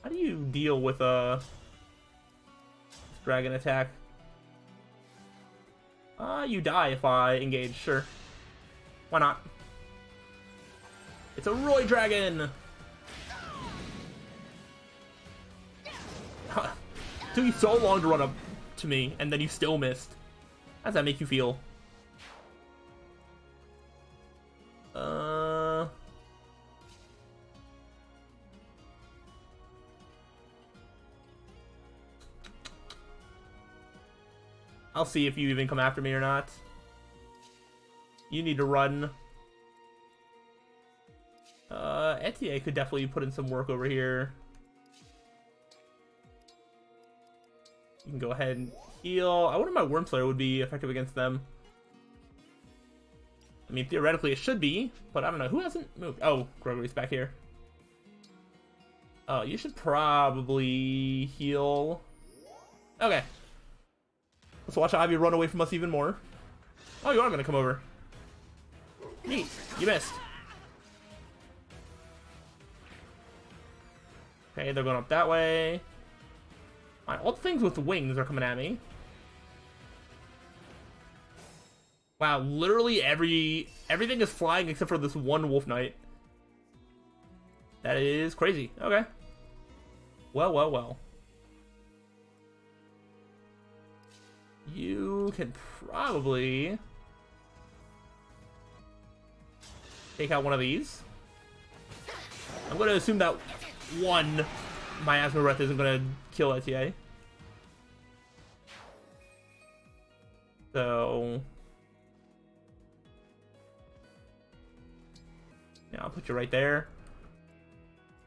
How do you deal with a dragon attack? You die if I engage, sure. Why not? It's a Roy Dragon! Took you so long to run up to me, and then you still missed. How does that make you feel? I'll see if you even come after me or not. You need to run. Etienne could definitely put in some work over here. You can go ahead and heal. I wonder if my Worm Slayer would be effective against them. I mean, theoretically it should be, but I don't know. Who hasn't moved? Oh, Gregory's back here. Oh, you should probably heal. Okay. Let's watch Ivy run away from us even more. Oh, you are going to come over. Neat. You missed. Okay, they're going up that way. Alright, all the things with wings are coming at me. Wow, literally everything is flying except for this one Wolf Knight. That is crazy. Okay. Well, well, well. You can probably take out one of these. I'm going to assume that one miasma breath isn't going to kill Etienne. So yeah, I'll put you right there.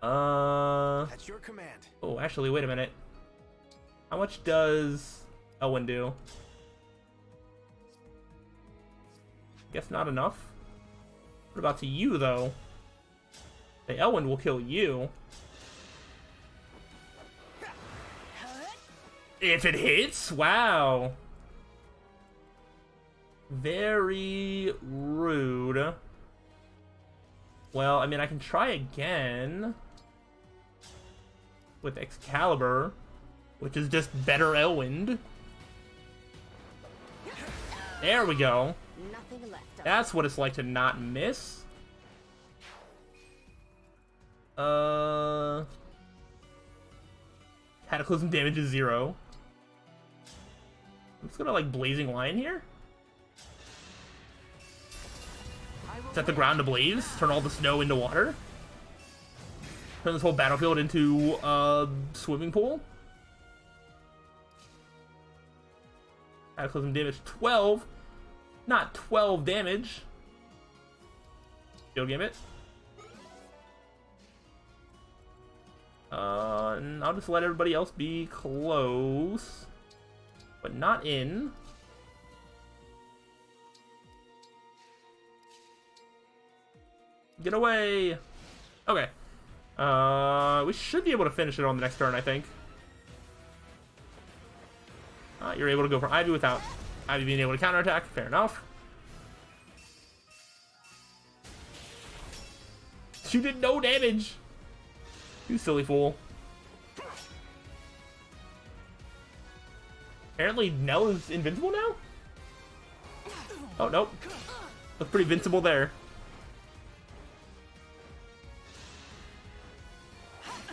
That's your command. Oh, actually, wait a minute. How much does Elwyn do? Guess not enough. What about to you, though? The Elwyn will kill you. If it hits? Wow. Very rude. Well, I mean, I can try again with Excalibur, which is just better Elwind. There we go. Nothing left. That's what it's like to not miss. Cataclysm damage is 0. I'm just gonna like Blazing Lion here. Set the ground ablaze. Turn all the snow into water. Turn this whole battlefield into a swimming pool. Cataclysm damage 12. Not 12 damage. Shield Gambit. And I'll just let everybody else be close, but not in. Get away. Okay. We should be able to finish it on the next turn, I think. You're able to go for Ivy without Ivy being able to counterattack. Fair enough. You did no damage. You silly fool. Apparently Nell is invincible now? Oh, nope. Looks pretty invincible there.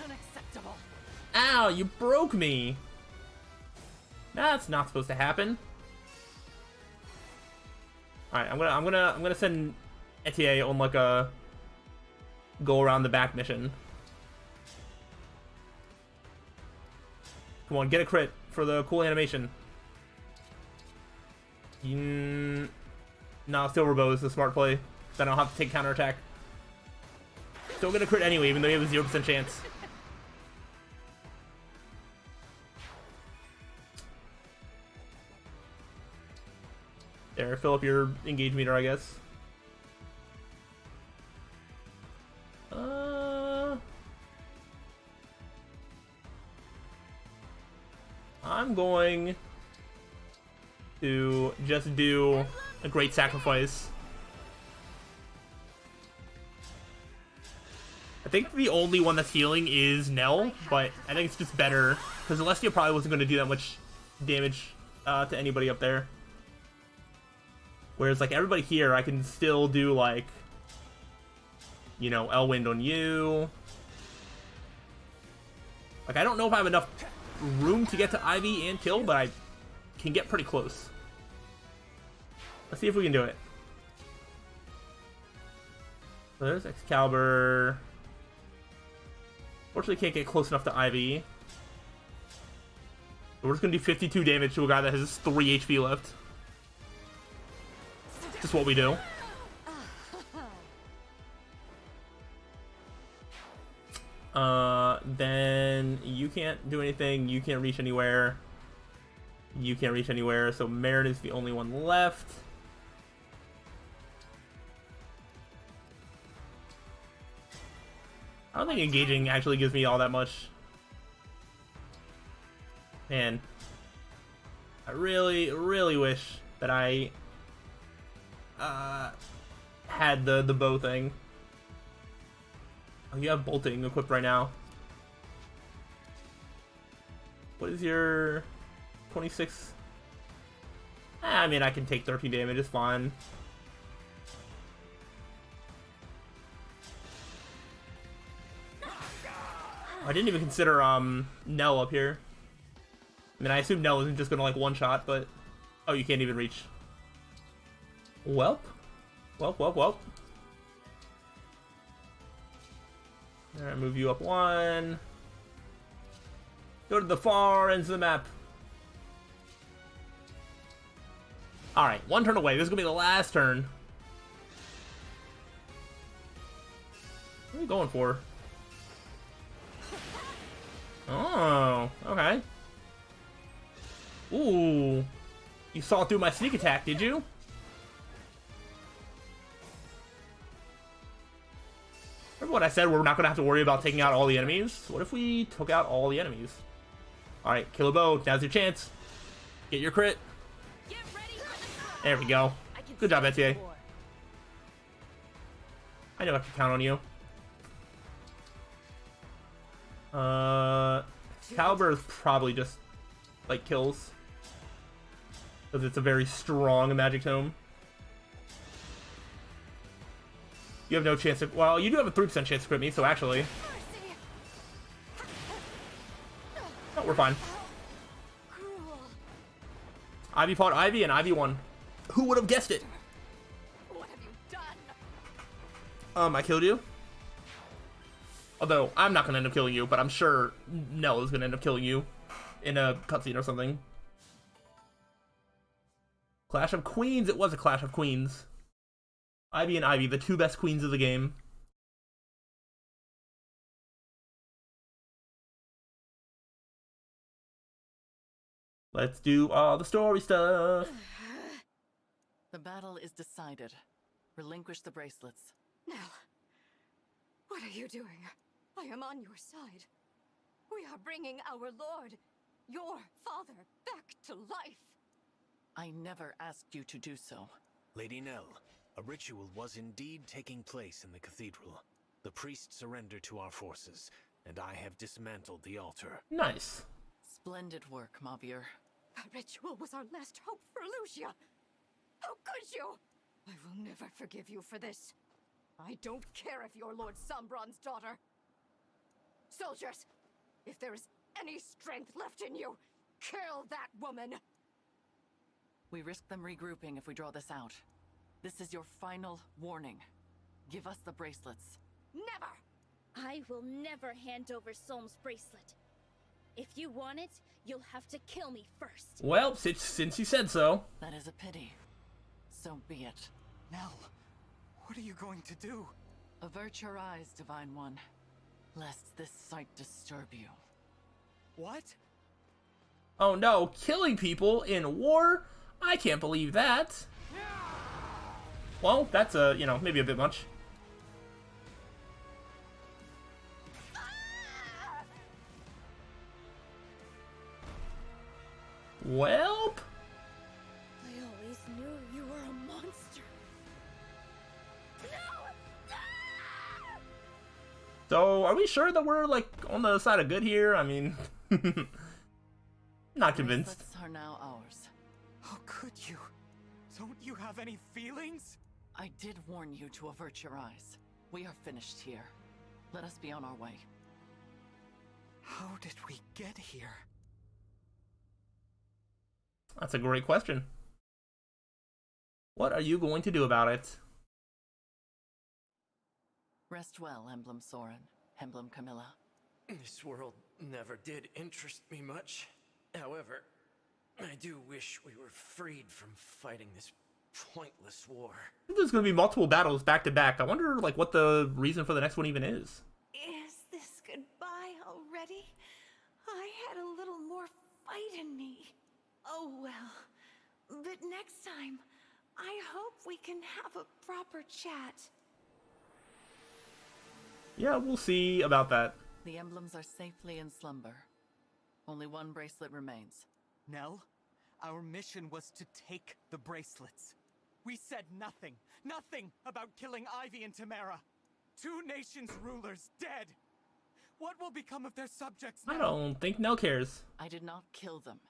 Unacceptable. Ow, you broke me. That's not supposed to happen. Alright, I'm gonna send Etienne on like a go around the back mission. Come on, get a crit for the cool animation. No, Silver Bow is the smart play. Then I'll have to take counterattack. Still get a crit anyway, even though you have a 0% chance. There, fill up your engage meter, I guess. I'm going to just do a great sacrifice. I think the only one that's healing is Nell, but I think it's just better because Celestia probably wasn't going to do that much damage to anybody up there. Whereas like everybody here, I can still do like, you know, Elwind on you. Like I don't know if I have enough room to get to Ivy and kill, but I can get pretty close. Let's see if we can do it. So there's Excalibur. Fortunately, can't get close enough to Ivy. So we're just gonna do 52 damage to a guy that has 3 HP left. Just what we do. Then you can't do anything. You can't reach anywhere. You can't reach anywhere. So Merritt is the only one left. I don't think engaging actually gives me all that much. Man, I really, really wish that I had the bow thing. Oh, you have bolting equipped right now. What is your 26? I mean, I can take 13 damage. It's fine. I didn't even consider Nell up here. I mean, I assume Nell isn't just gonna like one shot, but oh, you can't even reach. Welp. Alright, move you up 1. Go to the far ends of the map. Alright, 1 turn away. This is gonna be the last turn. What are you going for? Oh, okay. Ooh. You saw through my sneak attack, did you? Remember what I said? We're not going to have to worry about taking out all the enemies? What if we took out all the enemies? Alright, kill a bow. Now's your chance. Get your crit. There we go. Good job, Etier. I know I can count on you. Caliber is probably just like kills because it's a very strong magic tome. You have no chance to. Well, you do have a 3% chance to crit me, so actually, oh, we're fine. Ivy fought Ivy, and Ivy won. Who would have guessed it? What have you done? I killed you. Although, I'm not going to end up killing you, but I'm sure Nell is going to end up killing you in a cutscene or something. Clash of Queens. It was a Clash of Queens. Ivy and Ivy, the 2 best queens of the game. Let's do all the story stuff. The battle is decided. Relinquish the bracelets. Nell, what are you doing? I am on your side. We are bringing our lord, your father, back to life. I never asked you to do so. Lady Nell, a ritual was indeed taking place in the cathedral. The priest surrendered to our forces, and I have dismantled the altar. Nice. Splendid work, Mavier. That ritual was our last hope for Lucia. How could you? I will never forgive you for this. I don't care if you're Lord Sombron's daughter. Soldiers, if there is any strength left in you, kill that woman. We risk them regrouping if we draw this out. This is your final warning. Give us the bracelets. Never! I will never hand over Solm's bracelet. If you want it, you'll have to kill me first. Well, since you said so. That is a pity. So be it. Nell, what are you going to do? Avert your eyes, Divine One, lest this sight disturb you. What? Oh no, killing people in war? I can't believe that. Well, that's maybe a bit much. Welp. I always knew you were a monster. So, are we sure that we're, like, on the side of good here? I mean, not convinced. Bracelets are now ours. How could you? Don't you have any feelings? I did warn you to avert your eyes. We are finished here. Let us be on our way. How did we get here? That's a great question. What are you going to do about it? Rest well, Emblem Soren, Emblem Camilla. This world never did interest me much. However, I do wish we were freed from fighting this pointless war. There's going to be multiple battles back to back. I wonder, like, what the reason for the next one even is. Is this goodbye already? I had a little more fight in me. Oh well. But next time, I hope we can have a proper chat. Yeah, we'll see about that. The emblems are safely in slumber. Only one bracelet remains. Nell, our mission was to take the bracelets. We said nothing about killing Ivy and Tamara. 2 nations' rulers dead. What will become of their subjects now? I don't think Nell cares. I did not kill them.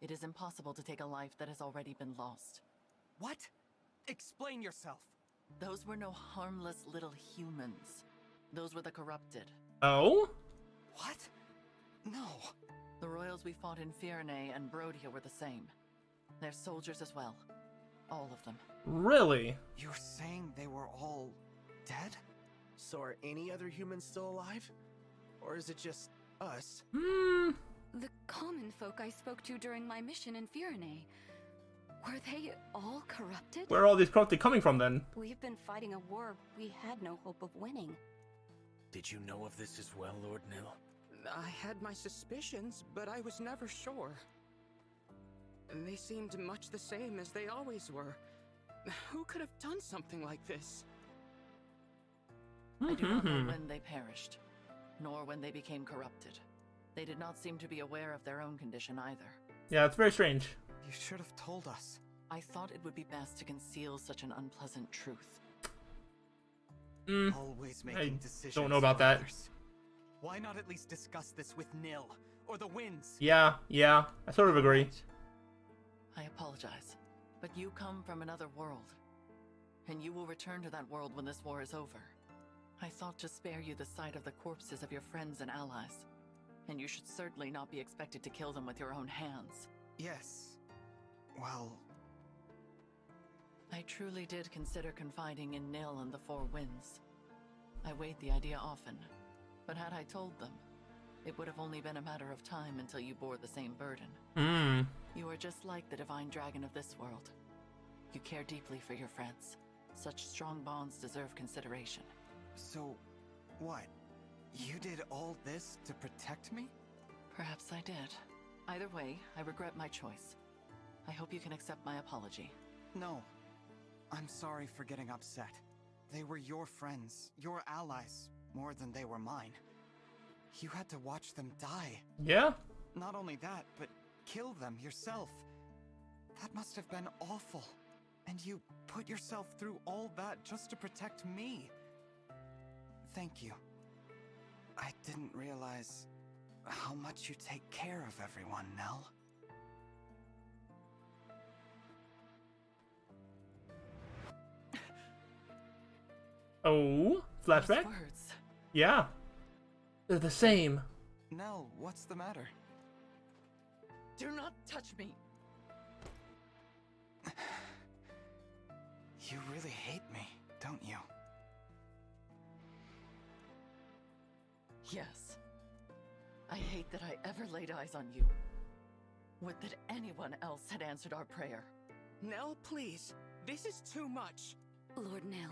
It is impossible to take a life that has already been lost. What? Explain yourself. Those were no harmless little humans. Those were the corrupted. Oh? What? No. The royals we fought in Firenze and Brodia were the same. They're soldiers as well. All of them. Really? You're saying they were all dead? So are any other humans still alive? Or is it just us? The common folk I spoke to during my mission in Firenze, were they all corrupted? Where are all these corrupted coming from then? We've been fighting a war we had no hope of winning. Did you know of this as well, Lord Nil? I had my suspicions, but I was never sure. And they seemed much the same as they always were. Who could have done something like this? I do not know when they perished, nor when they became corrupted. They did not seem to be aware of their own condition either. Yeah, it's very strange. You should have told us. I thought it would be best to conceal such an unpleasant truth. Always making decisions. Don't know about for that. others. Why not at least discuss this with Nil or the Winds? Yeah, I sort of agree. I apologize, but you come from another world, and you will return to that world when this war is over. I thought to spare you the sight of the corpses of your friends and allies, and you should certainly not be expected to kill them with your own hands. Yes. Well, I truly did consider confiding in Nil and the Four Winds. I weighed the idea often, but had I told them, it would have only been a matter of time until you bore the same burden. You are just like the divine dragon of this world. You care deeply for your friends. Such strong bonds deserve consideration. so what? You did all this to protect me? Perhaps I did. Either way, I regret my choice. I hope you can accept my apology. No. I'm sorry for getting upset. They were your friends, your allies, more than they were mine. You had to watch them die. Yeah? Not only that, but kill them yourself. That must have been awful. And you put yourself through all that just to protect me. Thank you. I didn't realize how much you take care of everyone, Nell. Oh? Flashback? Those words. Yeah. They're the same. Nell, what's the matter? Do not touch me! You really hate me, don't you? Yes. I hate that I ever laid eyes on you. Would that anyone else had answered our prayer. Nell, please. This is too much. Lord Nell.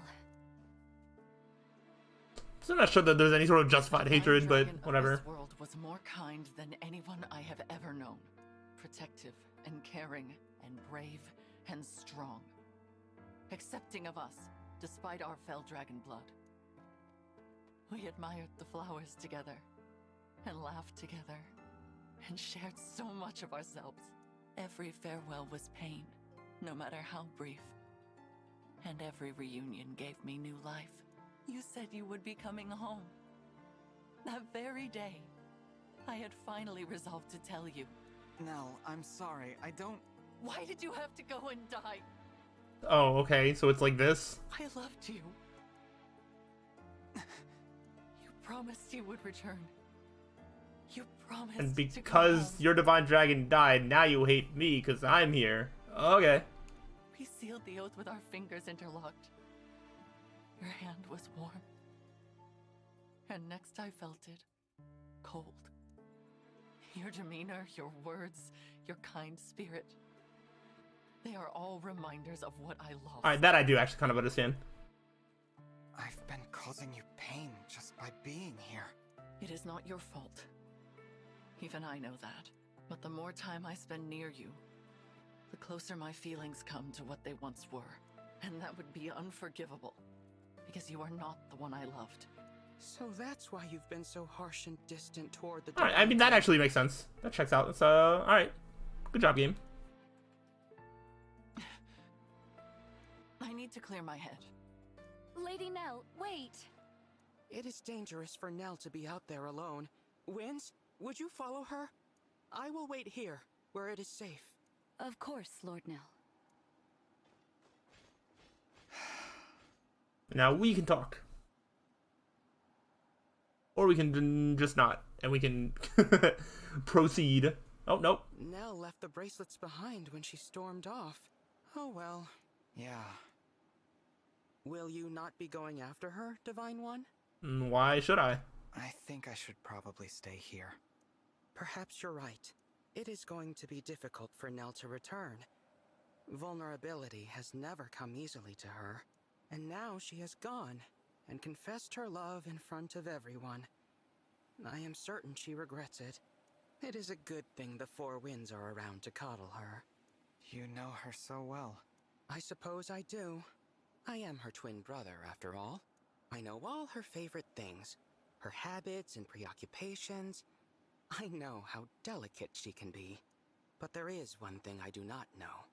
So I'm not sure that there's any sort of justified hatred, but Dragon of whatever. This world was more kind than anyone I have ever known. Protective and caring and brave and strong. Accepting of us, despite our fell dragon blood. We admired the flowers together, and laughed together, and shared so much of ourselves. Every farewell was pain, no matter how brief. And every reunion gave me new life. You said you would be coming home. That very day, I had finally resolved to tell you. Nell, I'm sorry. I don't... Why did you have to go and die? Oh, okay, so it's like this? I loved you. You promised you would return. You promised And to go because home. your divine dragon died, now you hate me because I'm here. Okay. We sealed the oath with our fingers interlocked. Your hand was warm. And next I felt it, cold. Your demeanor, your words, your kind spirit. They are all reminders of what I lost. Alright, that I do actually kind of understand. I've been causing you pain just by being here. It is not your fault. Even I know that. But the more time I spend near you, the closer my feelings come to what they once were. And that would be unforgivable. Because you are not the one I loved. So that's why you've been so harsh and distant toward the... Alright, I mean, that actually makes sense. That checks out. It's, alright. Good job, game. I need to clear my head. Lady Nell, wait! It is dangerous for Nell to be out there alone. Winds, would you follow her? I will wait here, where it is safe. Of course, Lord Nell. Now we can talk. Or we can just not. And we can proceed. Oh, nope. Nell left the bracelets behind when she stormed off. Oh well. Yeah. Will you not be going after her, Divine One? Why should I? I think I should probably stay here. Perhaps you're right. It is going to be difficult for Nell to return. Vulnerability has never come easily to her. And now she has gone and confessed her love in front of everyone. I am certain she regrets it. It is a good thing the Four Winds are around to coddle her. You know her so well. I suppose I do. I am her twin brother, after all. I know all her favorite things, her habits and preoccupations. I know how delicate she can be. But there is one thing I do not know,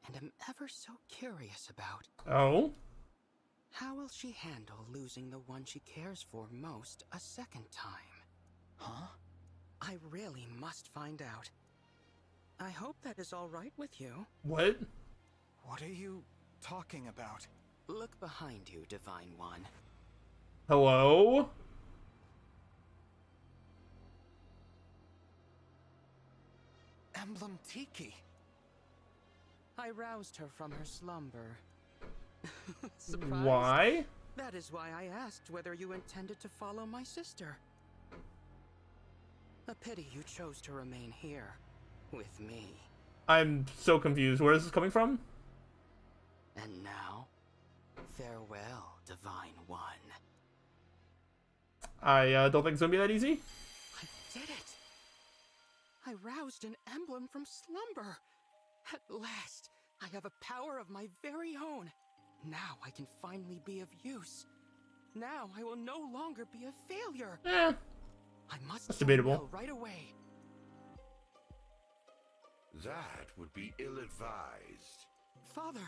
and am ever so curious about. Oh? How will she handle losing the one she cares for most a second time? Huh? I really must find out. I hope that is all right with you. What? What are you talking about? Look behind you, Divine One. Hello? Emblem Tiki. I roused her from her slumber. Surprised? Why? That is why I asked whether you intended to follow my sister. A pity you chose to remain here, with me. I'm so confused. Where is this coming from? And now, farewell, Divine One. I don't think it's gonna be that easy. I did it! I roused an emblem from slumber! At last, I have a power of my very own. Now I can finally be of use. Now I will no longer be a failure. I must That's find debatable. Nell right away. That would be ill-advised. Father!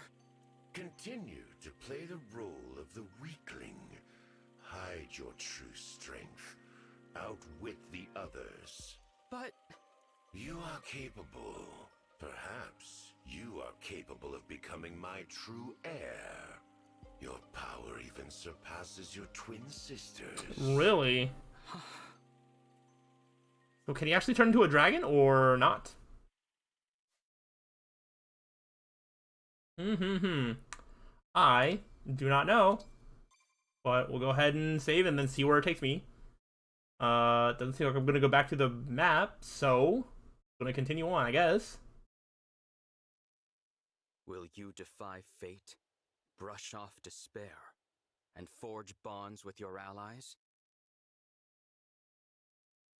Continue to play the role of the weakling. Hide your true strength. Outwit the others. But... You are capable. Perhaps you are capable of becoming my true heir. Your power even surpasses your twin sisters. Really? So can he actually turn into a dragon or not? I do not know. But we'll go ahead and save and then see where it takes me. Doesn't seem like I'm gonna go back to the map, so I'm gonna continue on, I guess. Will you defy fate, brush off despair, and forge bonds with your allies?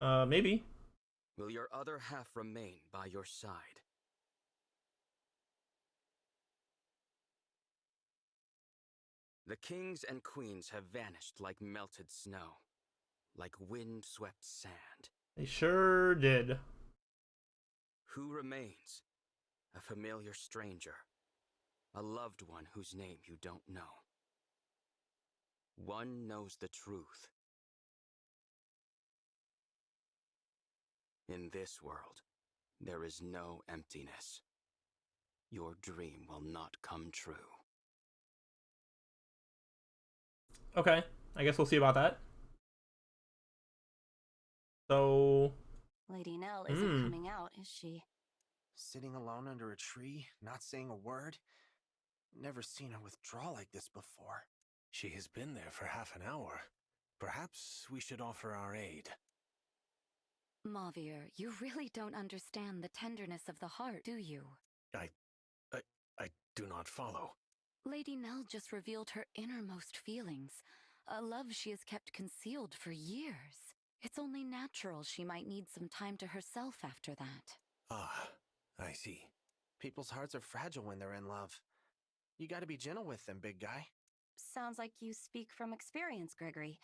Maybe. Will your other half remain by your side? The kings and queens have vanished like melted snow, like wind-swept sand. They sure did. Who remains? A familiar stranger. A loved one whose name you don't know. One knows the truth. In this world, there is no emptiness. Your dream will not come true. Okay, I guess we'll see about that. So... Lady Nell isn't coming out, is she? Sitting alone under a tree, not saying a word? Never seen her withdraw like this before. She has been there for half an hour. Perhaps we should offer our aid. Mauvier, you really don't understand the tenderness of the heart, do you? I do not follow. Lady Nell just revealed her innermost feelings, a love she has kept concealed for years. It's only natural she might need some time to herself after that. Ah, I see. People's hearts are fragile when they're in love. You gotta be gentle with them, big guy. Sounds like you speak from experience, Gregory.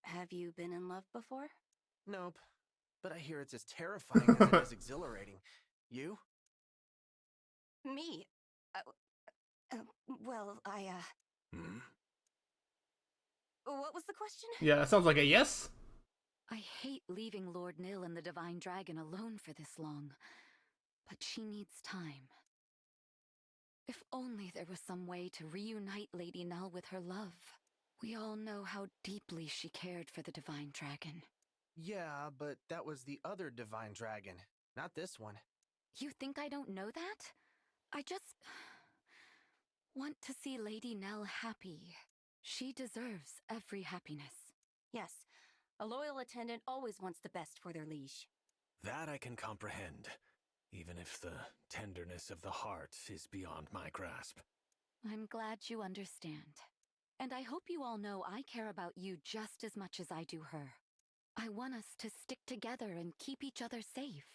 Have you been in love before? Nope. But I hear it's as terrifying as it is exhilarating. You? Me? Well, Hmm? What was the question? Yeah, that sounds like a yes. I hate leaving Lord Nil and the Divine Dragon alone for this long, but she needs time. If only there was some way to reunite Lady Nell with her love. We all know how deeply she cared for the Divine Dragon. Yeah, but that was the other divine dragon, not this one. You think I don't know that? I just want to see Lady Nell happy. She deserves every happiness. Yes, a loyal attendant always wants the best for their liege. That I can comprehend, even if the tenderness of the heart is beyond my grasp. I'm glad you understand. And I hope you all know I care about you just as much as I do her. I want us to stick together and keep each other safe.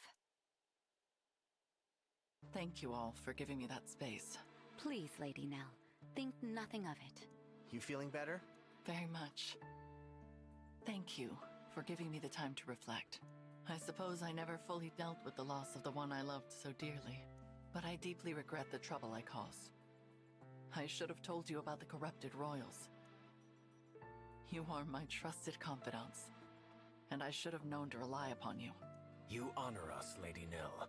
Thank you all for giving me that space. Please, Lady Nell, think nothing of it. You feeling better? Very much. Thank you for giving me the time to reflect. I suppose I never fully dealt with the loss of the one I loved so dearly, but I deeply regret the trouble I caused. I should have told you about the corrupted royals. You are my trusted confidants, and I should have known to rely upon you. You honor us, Lady Nil.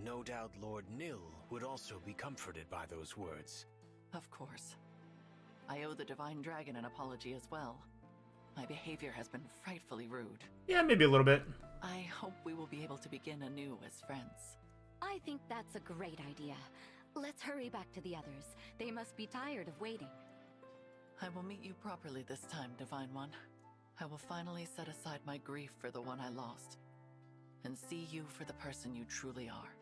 No doubt Lord Nil would also be comforted by those words. Of course. I owe the Divine Dragon an apology as well. My behavior has been frightfully rude. Yeah, maybe a little bit. I hope we will be able to begin anew as friends. I think that's a great idea. Let's hurry back to the others. They must be tired of waiting. I will meet you properly this time, Divine One. I will finally set aside my grief for the one I lost, and see you for the person you truly are.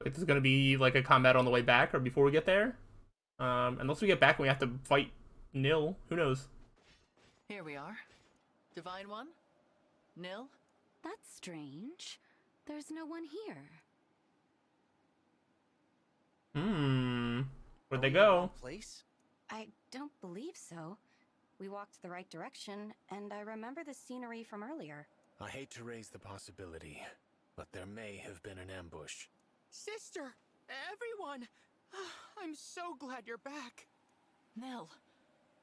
Is this gonna be like a combat on the way back or before we get there? Unless we get back and we have to fight Nil. Who knows? Here we are. Divine One? Nil? That's strange. There's no one here. Where'd they go? Place? I don't believe so. We walked the right direction, and I remember the scenery from earlier. I hate to raise the possibility, but there may have been an ambush. Sister! Everyone! I'm so glad you're back. Nil,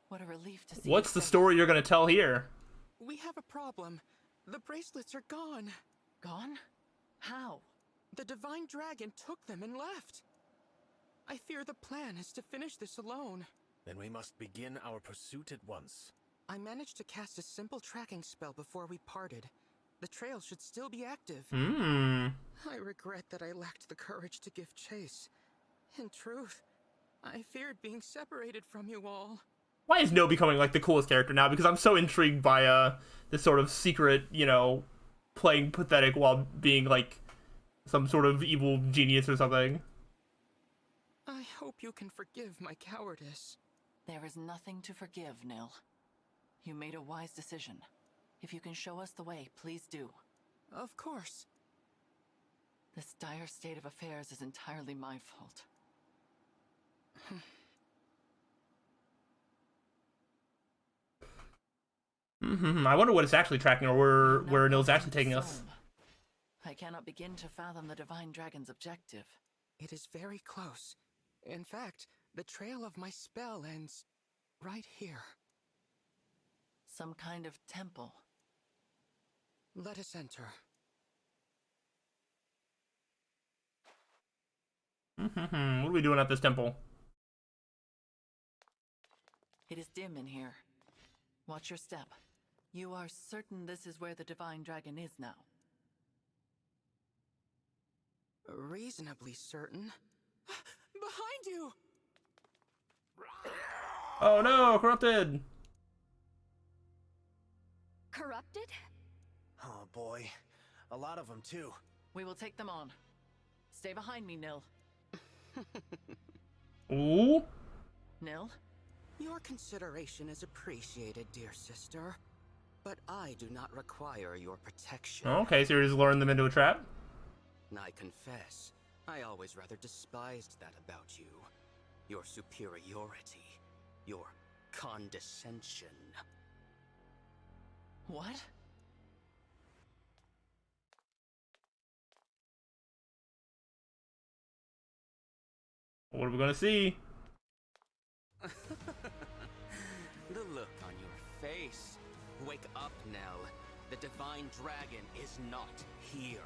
what a relief to see What's you the story you're gonna tell here? We have a problem. The bracelets are gone. Gone? How? The Divine Dragon took them and left. I fear the plan is to finish this alone. Then we must begin our pursuit at once. I managed to cast a simple tracking spell before we parted. The trail should still be active. I regret that I lacked the courage to give chase. In truth, I feared being separated from you all. Why is No becoming like the coolest character now? Because I'm so intrigued by this sort of secret, you know, playing pathetic while being like some sort of evil genius or something. I hope you can forgive my cowardice. There is nothing to forgive, Nil. You made a wise decision. If you can show us the way, please do. Of course. This dire state of affairs is entirely my fault. I wonder what it's actually tracking, or where Nil's actually taking us. I cannot begin to fathom the Divine Dragon's objective. It is very close. In fact, the trail of my spell ends right here. Some kind of temple. Let us enter. What are we doing at this temple? It is dim in here. Watch your step. You are certain this is where the Divine Dragon is now? Reasonably certain. Behind you! Oh no, corrupted! Corrupted? Oh boy. A lot of them, too. We will take them on. Stay behind me, Nil. Ooh. Nil? Your consideration is appreciated, dear sister. But I do not require your protection. Okay, so you're just luring them into a trap? I confess, I always rather despised that about you. Your superiority. Your condescension. What? What are we gonna see? The look on your face. Wake up, Nell. The Divine Dragon is not here.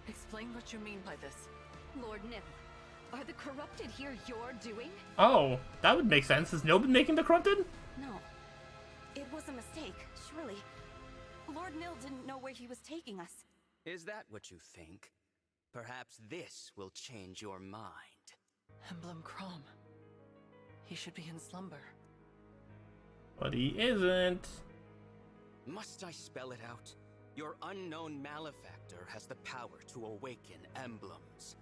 Explain what you mean by this. Lord Nil, are the corrupted here your doing? Oh, that would make sense. Has Nil been making the corrupted? No. It was a mistake, surely. Lord Nil didn't know where he was taking us. Is that what you think? Perhaps this will change your mind. Emblem Crom. He should be in slumber. But he isn't. Must I spell it out? Your unknown malefactor has the power to awaken emblems.